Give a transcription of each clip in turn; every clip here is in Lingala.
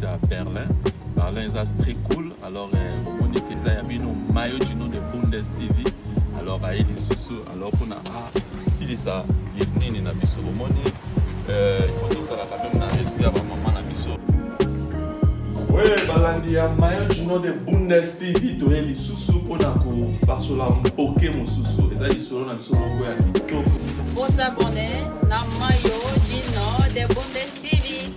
basé à Berlin. Berlin est très cool. Alors, Monique il y a un maillot du nom de Bundes TV. Alors, il y a sous alors pour si ça il y a une biso Monique il faut que ça la quand même na respect avant maman na biso. Oui, balandi ya maillot du nom de Bundes TV to eli susu pona ko pasola mpoke mosusu ezali solo na biso moko ya kitoko. Vous abonnez na maillot du nom de Bundes TV.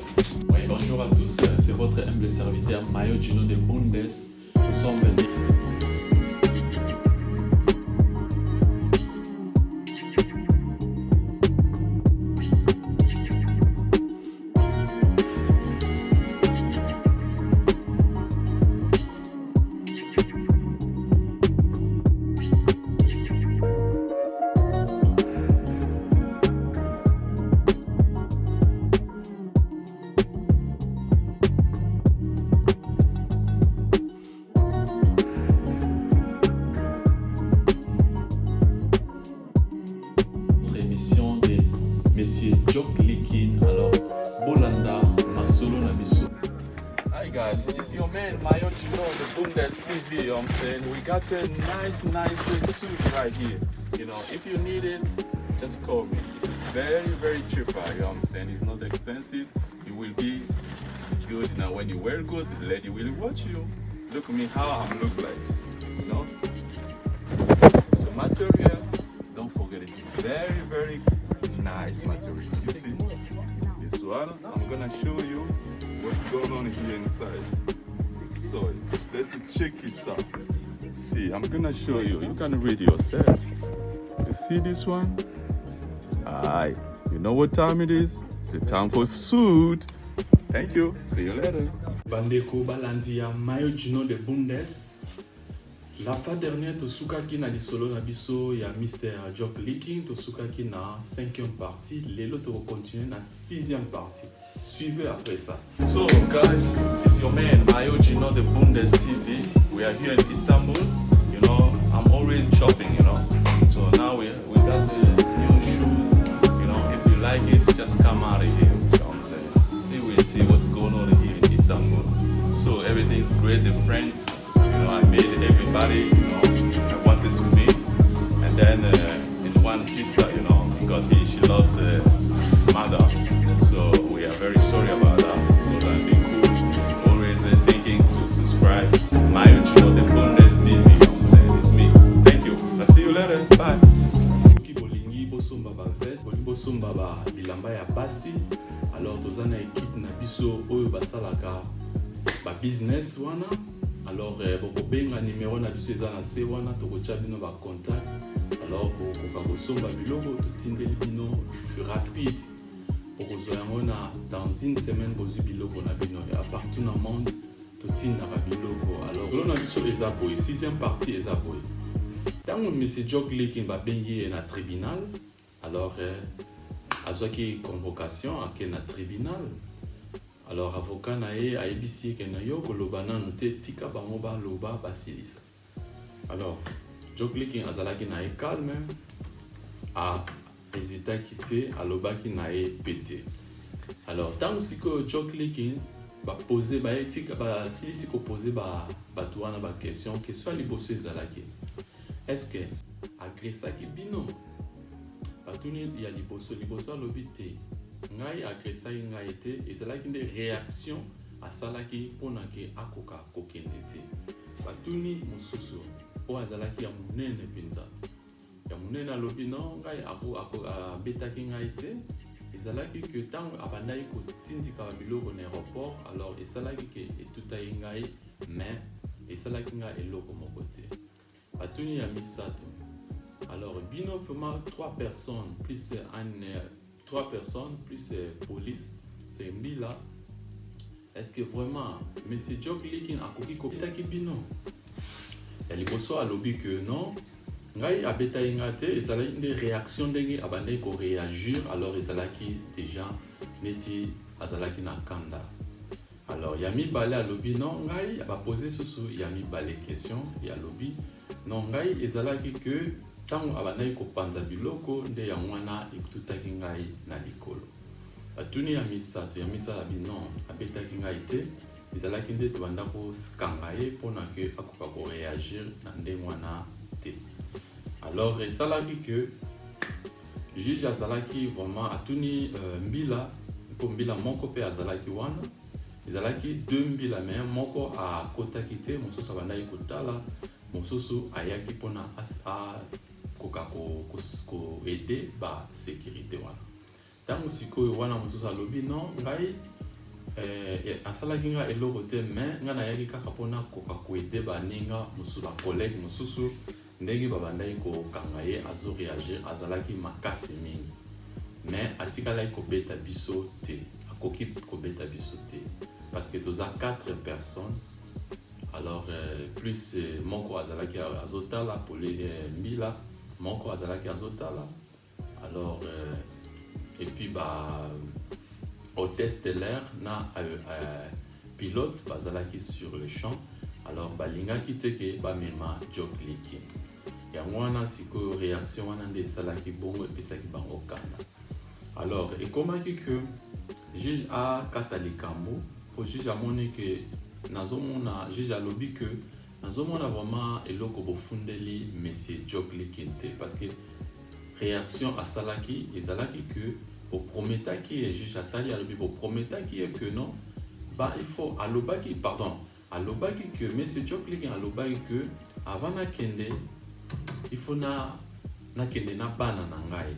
Oui, bonjour à tous, c'est votre humble serviteur Mayo Gino de Bundes. Nous sommes venus. Émission de Monsieur Jock Likin, alors Bolanda, Masolo Nabiso. Hi guys, it's your man Mayo Gino the Bundes TV. I'm saying we got a nice suit right here. You know, if you need it, just call me. It's very cheap. You know what I'm saying? It's not expensive. You will be good. Now when you wear good, the lady will watch you. Look at me how I look like. You know? So material. Don't forget it's very nice material. You see this one? I'm gonna show you what's going on here inside. So let's check this out. See, I'm gonna show you. You can read yourself. You see this one? Aye. You know what time it is? It's time for food. Thank you. See you later. Bandeko Balandia Mayo Gino de Bundes. La fois dernière, Tosukaki na lisolo na biso ya Mr. Jock Likin, Tosukaki na 5e partie, lelo to continuer na 6e partie. Suivez après ça. So guys, it's your man Mayo Gino de Bundes TV. We are here in Istanbul. You know, I'm always shopping, you know. So now we got the new shoes. You know, if you like it, just come out of here. You know what I'm saying? See, we'll see what's going on here in Istanbul. So everything's great, the friends. You know, I made everybody, you know, I wanted to meet. And then in one sister, you know, because she lost her mother. So we are very sorry about that. So that'd be cool. Always thinking to subscribe. Mayo Gino de Bundes TV, you know what I'm saying? It's me. Thank you. I'll see you later. Bye. Bolingi bosomba ba veste, bolingi bosomba ba bilamba ya basi. Alors tozana équipe na biso oyo basalaka ba business wana. Alors, pour benga numéro na biso eza na se wana tokotia bino ba contact. Alors, pour kokosomba biloko totindeli bino rapide. Pour kozwa yango na dans une semaine bozu biloko na bino ya partout na monde totinda ba biloko. Alors, lelo na biso eza boye 6e partie eza boye. Tango Monsieur Jock Likin ba bengi na tribunal. Alors, azwaki convocation ake na tribunal. Alors avocat nae a ebisi ke na yo koloba nanu te tika bango ba loba basilisa. Alors Jock Likin azalaki nae calme a hésita quitter alobaki nae pété. Alors tant siko Jock Likin ba poser ba etika ba silisi ko poser ba wana ba question liboso ezalaki. Est-ce que agressaki bino? Batuni ya liboso alobi te. Ngai agressai ngai te ezalaki nde réaction asalaki pona ke akoka kokende te. Batuni mosusu o azalaki ya munene penza. Ya munene alobi non ngai abetaki ngai te. Ezalaki ke tango abandaki kotindika biloko na aéroport alors esalaki ke etutai ngai mais esalaki ngai eloko moko te. Batuni ya misato. Alors bino vraiment 3 personnes plus 3 personnes plus police, c'est Mbila. Est-ce que vraiment Monsieur Jock Likin a koki kopetaki bino? Ya liboso alobi que non. Ngai abetaki nga te, ezalaki nde réaction ndenge abandaki ko réagir alors ezalaki déjà neti azalaki na kanda. Alors ya mibale alobi non ngai aba poser susu ya mibale question ya alobi non ngai ezalaki que tango abandaki kopanza biloko nde ya mwana ekutaki ngai na likolo. Batuni ya misato abi non abetaki ngai te ezalaki nde tobanda kokanga ye mpona ke akoka koréagir na ndenge wana te. Alors esalaki ke juge azalaki vraiment atuni mbila mpo mbila moko mpe azalaki wana, ezalaki 2 mbila me moko akotaki te, mosusu abandaki kotala, mosusu ayaki mpona akoka koede basécurité wana. Ntango sikoyo wana mosusu alobi non ngai asalaki nga eloko te, me nga nayaki kaka mpona koka koede baninga mosusu bacollègue mosusu ndenge babandaki kokanga ye azoréagir, azalaki makasi mingi me atikalaki kobeta biso te, akoki kobeta biso te parce que toza 4 personnes. Alors plus moko azalaki azotala pole mbila moko azalaki azotala. Alors et puis hôtesse de l'air na pilote bazalaki sur le champ. Alors balingaki te ke bamema Jock Likin. Yango wana sikoyo réaction wana nde esalaki bongo epesaki bango kanda. Alors ekomaki ke juge akata likambo po juge amoni ke nazomona, juge alobi ke nazomona vraiment eloko bofundeli monsieur Jock Likin te, parce que réaction asalaki ezalaki ke boprometaki e juge atali alobi boprometaki e ke non il faut alobaki alobaki que monsieur Jock Likin alobaki que avant nakende il faut nakende na bana na ngai.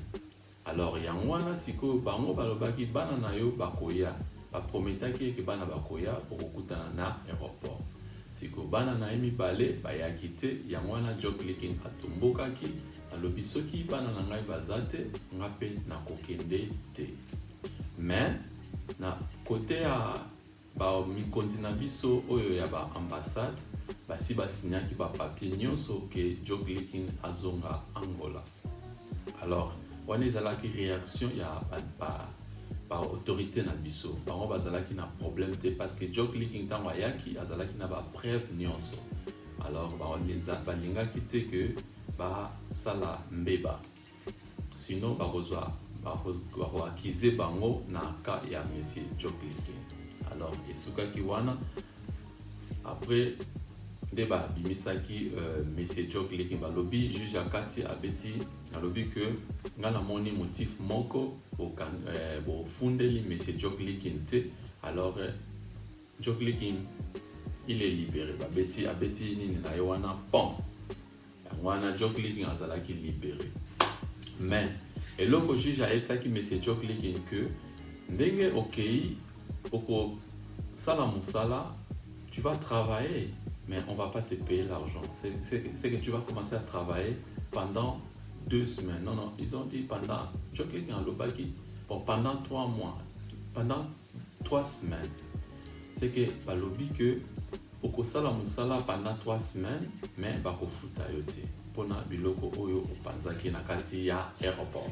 Alors yango wana sikoyo bango balobaki bana na yo bakoya, baprometaki ke bana bakoya bokokutana na aéroport. Sikoyo bana na ye mibale bayaki te, yango wana Jock Likin atombokaki alobi soki bana na ngai baza te nga mpe nakokende te. Mais na kote ya mikonzi na biso oyo ya ambassade basi basinyaki papier nyonso ke Jock Likin azonga Angola. Alors wana ezalaki réaction ya autorité na biso, bango bazalaki na problème te parce que Jock Likin ntango ayaki azalaki na preuve nyonso. Alors balingaki te ke basala mbeba, sinon bakoakize bango na ka ya monsieur Jock Likin. Alors esukaki wana après débat bimisaki monsieur Jock Likin balobi juge akati abeti alobi que ngana moni motif moko bo fundeli monsieur Jock Likin te. Alors Jock Likin il est libéré, abeti nini na wana pom wana Jock Likin azalaki libéré. Mais eloko juge ayebisaki monsieur Jock Likin que ndenge okei oko sala musala, tu vas travailler, mais on va pas te payer l'argent. C'est que tu vas commencer à travailler pendant 2 semaines. Non, ils ont dit pendant, Jock Likin alobaki, pendant 3 mois, pendant 3 semaines. C'est que balobi que oko sala musala pendant 3 semaines, mais bako futa yote pona biloko oyo opanzaki na kati ya aéroport.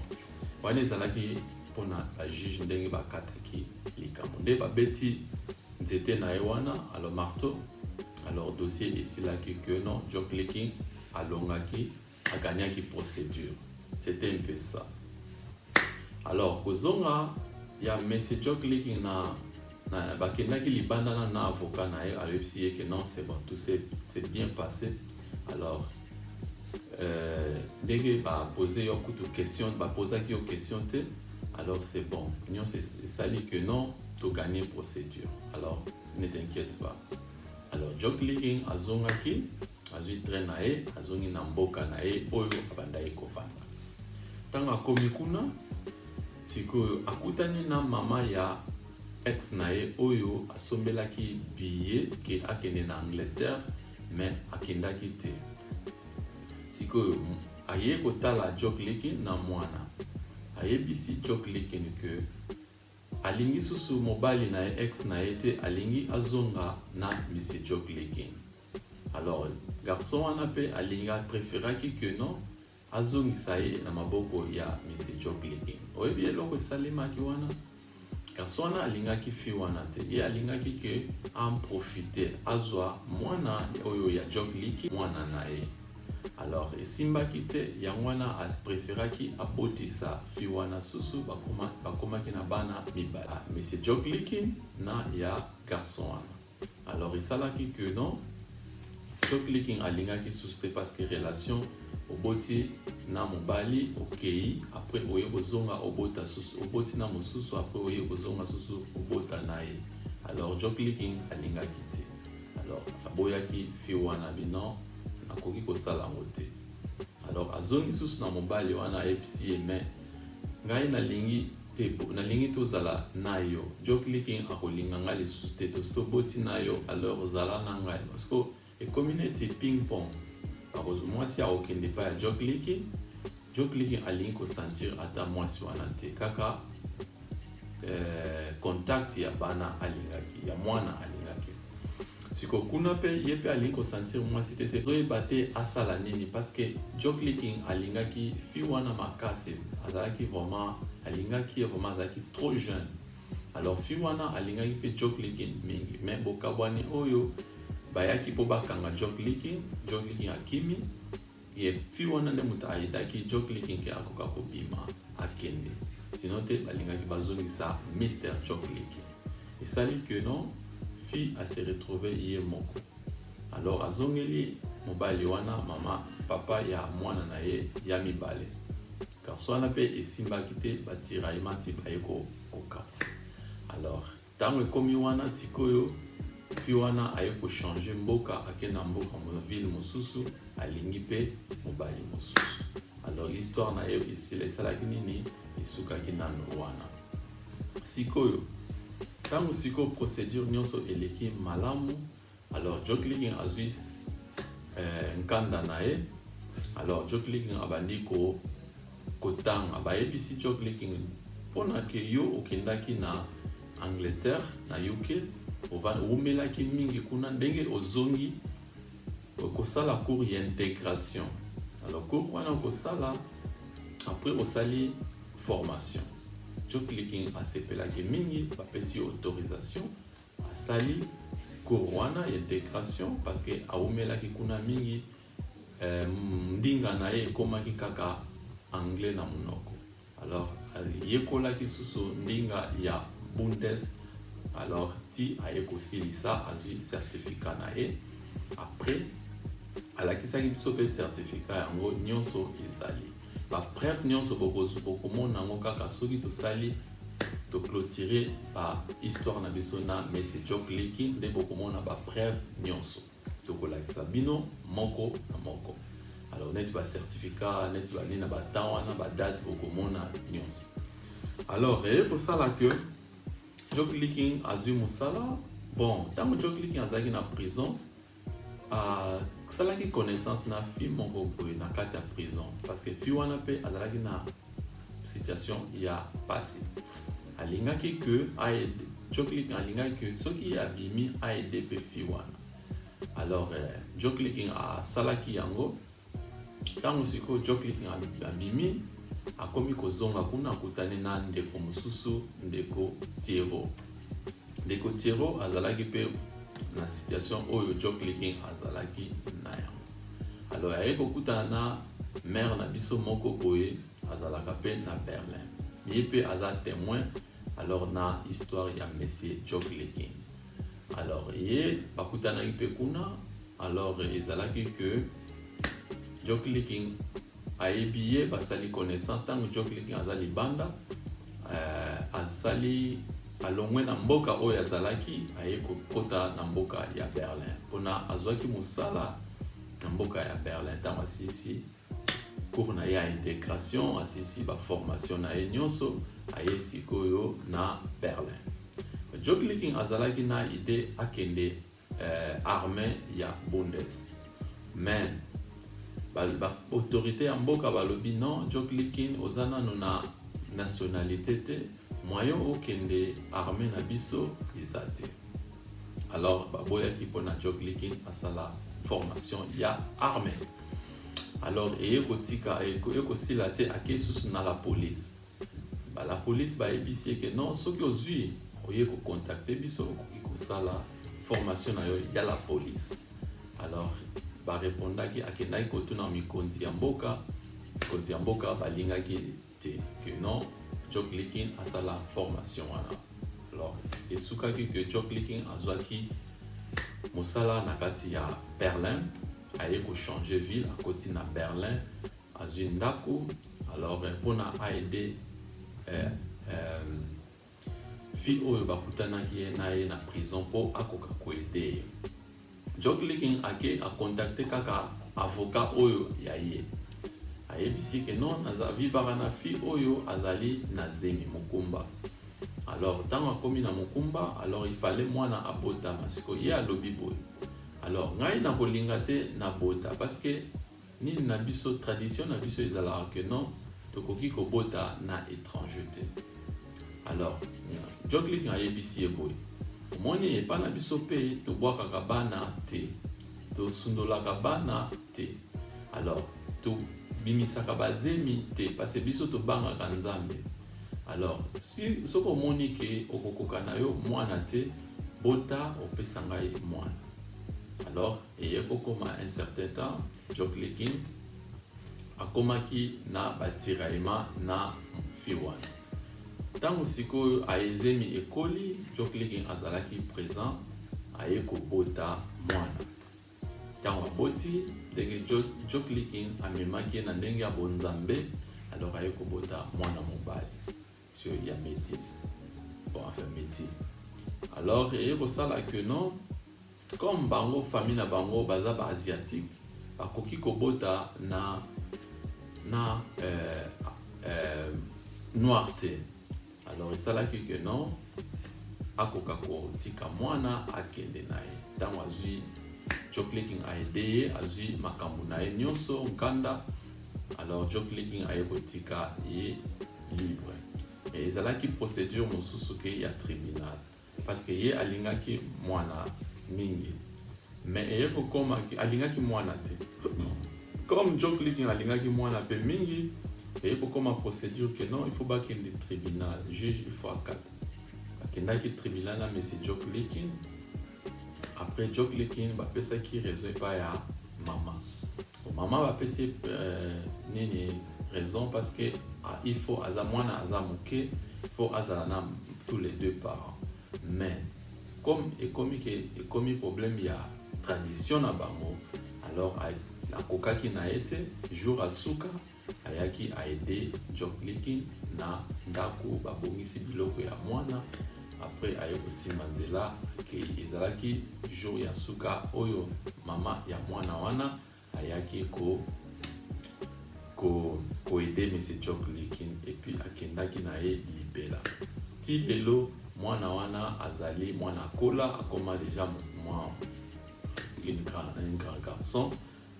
Wana ezalaki pona ba juge ndenge bakataki likambo nde babeti nzete na ye wana. Alors marteau, alors dossier esilaki que non, Jock Likin alongaki aganyaki procédure. C'était un peu ça. Alors kozonga ya monsieur Jock Likin na bakendaki libanda na avocat na ye alebisi ye que non, c'est bon, tout c'est bien passé. Alors ndenge bapoze yo kutu question, bapozaki yo question te. Alors c'est bon, nous c'est sali que non, tu gagnes procédure. Alors ne t'inquiète pas. Alors Jock Likin azongaki azui train na ye, azongi na mboka na ye oyo abandaki kovanda. Tanga akomi kuna sikoyo akutani na mama ya ex na ye oyo asombelaki billet ke akende na Angleterre, mais akendaki te. Sikoyo aye kotala Jock Likin na mwana ayebisi Jock Likin que alingi susu mobali na ex na ete alingi azonga na monsieur Jock Likin. Alors garçon wana pe alinga préféraki que non azongisa ye na maboko ya monsieur Jock Likin. Oyebi eloko esalemaki wana, garçon wana alingaki fi wana te, ye alingaki ke en profiter azwa mwana oyo ya Jock Likin mwana na ye. Alors esimbaki te, yango wana préféraki abotisa fi wana susu bakomaki na bana mibala, monsieur Jock Likin na ya garçon wana. Alors esalaki que non job leaking alingaki susu parce que relation oboti na mobali okei après oye kozonga obota susu oboti na mosusu après oye kozonga susu obota na ye. Alors job leaking alingaki te. Alors aboyaki fi wana bino nakoki kosala ngo te. Alors azongi susu na mobali wana epsi mais ngai nalingi tozala na yo. Job leaking akolinga ngai lisusu te toboti na yo alors ozala na ngai parce que e community ping pong. Mwasi aokende pa ya job leaking alingi kosentir ata mwasi wana te kaka contact ya bana alingaki ya mwana alingaki. Siko kuna pe ye pe alingi kosentir mwasi te se koyeba te asala nini parce que job leaking alingaki fi wana makasi azalaki vraiment alingaki vraiment azalaki trop jeune. Alors fi wana alingaki pe job leaking mingi mais bokabwani oyo bayaki po bakanga job leaking akimi ye fi wana nde muta ayidaki job leaking ke akoka kobima akende sinon te balingaki bazongisa Mr. Job leaking esali que non fi a se retrouver ye moko. Alors azongeli mobali wana mama papa ya mwana na ye ya mibale garçon wana pe esimbaki te batiraillement ti bayeko koka. Alors tango ekomi wana sikoyo fi wana aye ko changer mboka akenda mboka mo ville mosusu alingi pe mobali mosusu. Alors histoire na ye esalaki nini esukaki nano wana sikoyo tango siko procédure nyonso eleki malamu. Alors job leaking azui nkanda na ye. Alors job leaking abandi kotanga bayebisi job leaking pona ke yo okendaki na Angleterre na UK omelaki mingi kuna ndenge ozongi okosala cours ya intégration. Alors cours wana okosala après osali formation. Job leaking asepelaki mingi bapesi autorisation asali cours wana ya intégration parce que aomelaki kuna mingi ndinga na ye ekomaki kaka anglais na monoko. Alors yekolaki susu ndinga ya Bundes. Alors ti ayekosilisa azui certificat na ye après alakisaki biso pe certificat yango nyonso ezali ba preuve nyonso bokomona yango kaka soki tosali to clôturer ba histoire na biso na Mr. Job leaking nde bokomona ba preuve nyonso tokolakisa bino moko na moko. Alors neti ba certificat neti ba nina ba temps wana ba date bokomona nyonso. Alors ekosala que job leaking azui musala bon tango job leaking azalaki na prison salaki connaissance na fi moko boye na kati ya prison parce que fi wana pe azalaki na situation ya pasi alingaki que aide job leaking alingaki que soki abimi aide pe fi wana. Alors job leaking asalaki yango tango siko job leaking abimi akomi kozonga kuna akutani na ndeko mosusu ndeko Thiero azalaki pe na situation oyo job leaking azalaki na yango. Alors aye kokutana na mère na biso moko boye azalaka pe na Berlin ye pe aza témoin alors na histoire ya Monsieur Job leaking. Alors ye bakutanaki pe kuna alors ezalaki que job leaking ayebi basali connaissance tango job leaking azali banda azali alongwe na mboka oyo azalaki aye kokota na mboka ya Berlin pona azwaki musala na mboka ya Berlin tango asisi cours na ya intégration asisi ba formation na ye nyonso aye sikoyo na Berlin. Job leaking azalaki na idée akende armée ya Bundes mais ba autorité ya mboka balobi non job leaking ozana na nationalité te moyen okende armée na biso izate. Alors baboyaki pona job leaking asala formation ya armée. Alors ekotika ekosila te ake susu na la police. La police bayebisi que non soki ozui oye ko contacter biso okoki kosala formation na yo ya la police. Alors ba répondaki akendaki kotuna mikonzi ya mboka balingaki te que non job leaking asala formation wana. Alors esukaki que job leaking azwaki Mosala nakati ya Berlin, aye ko changer ville à côté na Berlin, à Zundako. Alors pour na aider fille oyo bakutana ki na ye na prison pour akoka ko aider. Jock Licking ake a contacté kaka avocat oyo ya ye. Ayebisi que non naza vivara na fille oyo azali na zemi mokumba. Alors tant akomi na mokumba, alors il fallait mwana abota masiko ye alobi boy. Alors ngai na kolinga te na bota parce que ni na biso tradition na biso ezala que non tokoki ko bota na étranger te. Alors Jock Licking ayebisi boy. Moni epa na biso pe to bwaka bana te. To sundolaka bana te. Alors to bimisaka bazemi te parce que biso to bangaka nzambe. Alors si soko moni ke okokoka na yo mwana te bota opesa ngai mwana. Alors eye kokoma un certain temps Jock Licking akomaki na batiraillement na fiwana. Tango sikoyo aezemi ekoli Jock Licking azalaki présent aye ko bota mwana. Tango aboti ndenge Jock Licking amemaki na ndenge ya bonzambe alors aye ko bota mwana mobali sur ya métis. Bon enfin métis. Alors eye ko sala que non comme bango famille na bango baza ba asiatique bakoki ko bota na noirté. Alors esalaki que non akoka ko tika mwana akende na ye. Tango azwi Jock Licking a aidé azwi makambo na ye nyonso nkanda. Alors Jock Licking a kotika ye libre. Et ezalaki procédure mosusu ke ya tribunal parce que ye alingaki mwana mingi. Mais eye kokoma alingaki mwana te. Comme Jock Licking alingaki mwana pe mingi, eye kokoma procédure que non il faut bakende tribunal, juge il faut à 4. Akendaki tribunal na monsieur Jock Licking. Après Jock Licking ba pesa ki raison pa ya maman. Maman va pesa nini raison parce que il faut azamwana azamuke, il faut azalana tous les deux parents. Mais comme ekomi problème ya tradition na bango, alors akokaki na ete jour asuka ayaki a aider Jock Licking na ndako babongisi biloko ya mwana. Après aye kosimba nzela ke ezalaki jour ya suka oyo mama ya mwana wana ayaki ko aider monsieur Jock Licking et puis akendaki na ye libela. Ti lelo mwana wana azali mwana kola akoma déjà un grand garçon,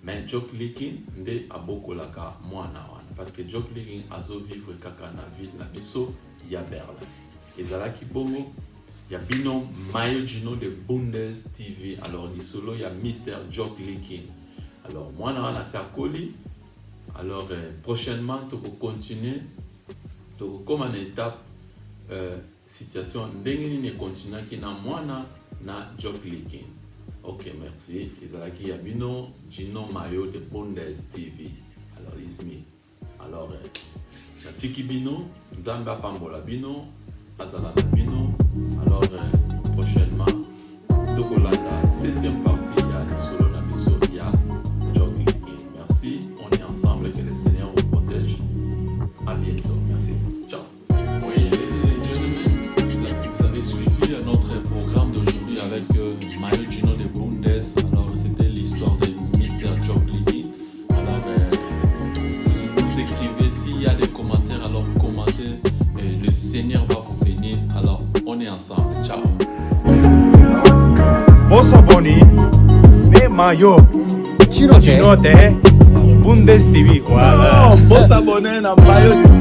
mais Jock Licking nde abokolaka mwana wana parce que Jock Licking azo vivre kaka na ville na biso ya Berlin. Ezalaki bongo ya bino Mayo Gino de Bundes TV. Alors lisolo ya Mr. Jock Licking. Alors mwana wana sa koli. Alors prochainement tu peux continuer comme en étape situation ndenge ni continue ki na mwana na Jock Licking. OK, merci. Ezalaki ya bino Gino Mayo de Bundes TV. Alors it's me. Alors natiki bino nzamba pambola bino azala bino. Alors prochainement tokolanda 7e partie ya lisolo na biso ya Jock Licking. Merci, on est ensemble, que le Seigneur vous protège. À bientôt. Merci. Ciao. Oui, ladies and gentlemen, vous avez suivi notre programme d'aujourd'hui avec Mayo Gino de Bundes. Alors c'était l'histoire de Mr. Jock Licking. Alors vous écrivez s'il y a des commentaires, alors commentez. Le Seigneur va vous bénir. Alors on est ensemble. Ciao. Bossa Boni, ne Mayo, Gino de Bundes TV. Wow. Bossa Boni na Mayo.